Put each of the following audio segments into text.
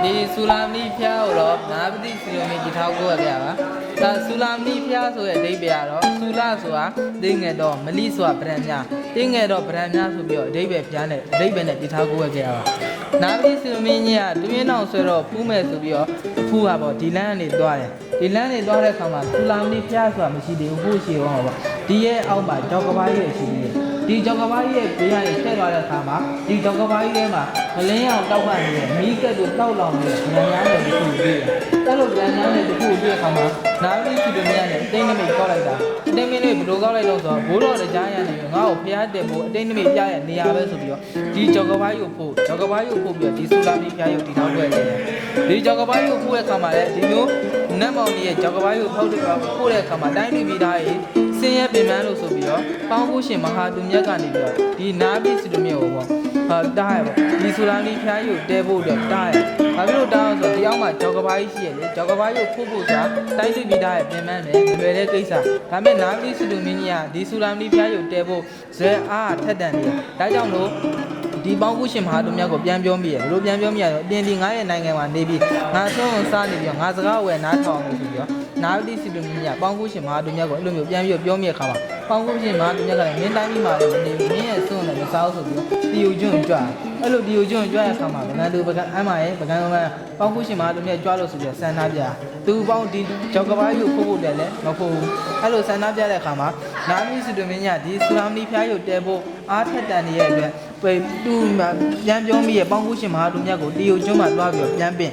ဒီဆူလာမီဖျားကိုတော့နာပတိစီလိုမီဒီထောက်ကိုရပြပါဒါဆူလာမီဖျားဆိုရဲ့အဓိပ္ပာယ်ကတော့ဆူလာဆိုတာတင်းငယ်တော့မလိဆိုတာဗရန်များတင်းငယ်တော့ဗရန်များဆိုပြီးတော့အဓိပ္ပာယ်ဖျားနဲ့အဓိပ္ပာယ်နဲ့ဒီထောက်ကိုရပြပါနာပတိစီလိုမီကြီးကတွင်းအောင်ဆွဲတော့ဖူးမယ်ဆိုပြီးတော့ဖူးပါပေါ့ဒီလမ်းကနေသွားတယ်ဒီလမ်းနေသွားတဲ့အခါမှာဆူလာမီဖျားဆိုတာမရှိသေးဘူးရှိအောင်ပေါ့ဒီရဲ့အောက်မှာကြောက်ကဘာကြီးရဲ့ရှိသေးတယ်ဒီကြောက်ကဘာကြီးရဲ့ဘေးကနေထည့်သွားတဲ့အခါမှာဒီကြောက်ကဘာကြီးထဲမှာမလင်းအောင်တောက်ကနေမီးကက်တို့တောက်လောင်နေတဲ့ဉာဏ်များနဲ့တခုတွေ့တယ်။အဲ့လိုဉာဏ်များနဲ့တခုတွေ့တဲ့အခါမှာနာမည်စီတို့များနဲ့အတိတ်နမိတ်ကောက်လိုက်တာအတိတ်နမိတ်ဘယ်လိုကောက်လိုက်လို့ဆိုတော့ဘိုးတော်တရားရနေငါ့ကိုဖျားတယ်ဖို့အတိတ်နမိတ်ပြရဲ့နေရာပဲဆိုပြီးတော့ဒီကြောက်ကဘာကြီးကိုဖို့ကြောက်ကဘာကြီးကိုဖို့ပြီးတော့ဒီဆူလာမီဖျားရုပ်ဒီနောက်တွေ့တယ်။ဒီကြောက်ကဘာကြီးကိုဖို့တဲ့အခါမှာလည်းဒီမျိုးနတ်မောင်ကြီးရဲ့ကြောက်ကဘာကြီးကိုဖောက်တဲ့ဖို့တဲ့အခါမှာတိုင်းပြည်ပြည်သားကြီးစင်ရဲပင်ပန်းလို့ဆိုပြီးတော့ပေါင်းဖို့ရှင်မဟာသူမြတ်ကနေပြီးတော့ဒီနာဘိစီတို့မျိုးပေါ့တားရပေါ့ဒီဆူလာမီဖျားရုပ်တဲဖို့တော့တားရဘာဖြစ်လို့တားအောင်ဆိုတော့ဒီအောက်မှာကြောက်ကဘာကြီးရှိရလေကြောက်ကဘာကြီးကိုဖို့ဆိုတာတိုင်းပြည်ပြည်သားရဲ့ပင်ပန်းတယ်လွယ်တဲ့ကိစ္စဒါပေမဲ့နာဘိစီတို့မင်းကြီးကဒီဆူလာမီဖျားရုပ်တဲဖို့ဇဲအားထက်တန်တယ်ဒါကြောင့်လို့ဒီပေါင်းခုရှင်မဟာသူမြတ်ကိုပြန်ပြောမိရဘယ်လိုပြန်ပြောမိရတော့အတင်းဒီငါရဲ့နိုင်ငံမှာနေပြီးငါဆုံးစားနေပြီးတော့ငါစကားဝယ်နားထောင်နေဆိုပြီးတော့နာတိစီလူမျိုးကပေါင်းခုရှင်မဟာသူမြတ်ကိုအဲ့လိုမျိုးပြန်ပြီးပြောမိရခါမှာပေါင်းခုရှင်မဟာသူမြတ်ကလည်းမင်းတိုင်းပြီးမှလည်းနေပြီးမင်းရဲ့ဆုံးလည်းမစားဘူးဆိုပြီးတော့တီယိုကျွန်းကြွအဲ့လိုတီယိုကျွန်းကြွတဲ့ခါမှာဗကန်သူဗကန်အမှရဲ့ဗကန်ကပေါင်းခုရှင်မဟာသူမြတ်ကြွလို့ဆိုပြီးဆန္ဒပြသူပေါင်းဒီကြောက်ကဘာကြီးကိုဖို့တယ်လည်းမဖို့ဘူးအဲ့လိုဆန္ဒပြတဲ့ခါမှာနာမီစီလူမျိုးကဒီဆူလာမီဖျားရုပ်တဲဖို့အားထက်တန်နေတဲ့အတွက်သူပြန်ပြောမိရဲ့ပေါင်းခုရှင်မဟာသူမြတ်ကိုတီယိုကျွန်းမှာတွားပြီးတော့ပြန်ပြင်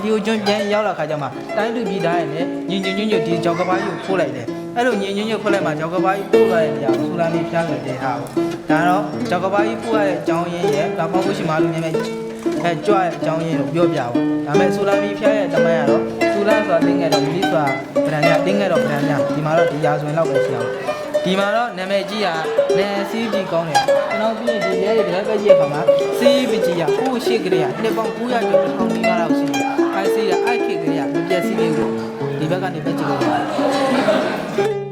တီယိုကျွန်းပြန်ရောက်လာခါကျမှတိုင်းသူပြည်သားရဲ့နဲ့ညီညွတ်ဒီကြောက်ကဘာကြီးကိုဖိုးလိုက်တယ်အဲ့လိုညီညွတ်ဖိုးလိုက်မှကြောက်ကဘာကြီးပို့လာတဲ့နေရာဆူလာမီဖျားကိုတဲထားပေါ့ဒါတော့ကြောက်ကဘာကြီးပို့ရတဲ့အကြောင်းရင်းရဲ့ပေါင်းခုရှင်မဟာသူမြတ်ရဲ့ကြွတဲ့အကြောင်းရင်းကိုပြောပြပါဒါပေမဲ့ဆူလာမီဖျားရဲ့တမန်ကတော့ဆူလာဆိုတာတင်းငယ်တော့မီးဆိုတာဗရန်ညတင်းငယ်တော့ဗရန်ညဒီမှာတော့ဒီရာဇဝင်လောက်ပဲရှိအောင်ဒီမှာတော့နာမည်ကြီးကနယ် CP ကောင်းတယ်ကျွန်တော်ပြီးရင်ဒီရဲတွေလည်းပဲကြည့်ရပါမှာ CP ကြီးကကိုယ့်ရှိကလေးကနှစ်ပေါင်း900ကျော်1000နီးပါးလောက်ရှိတယ် IC ကအိုက်ခေကလေးကမပြတ်စီးလေးကိုဒီဘက်ကနေပဲကြည့်လို့ရတယ်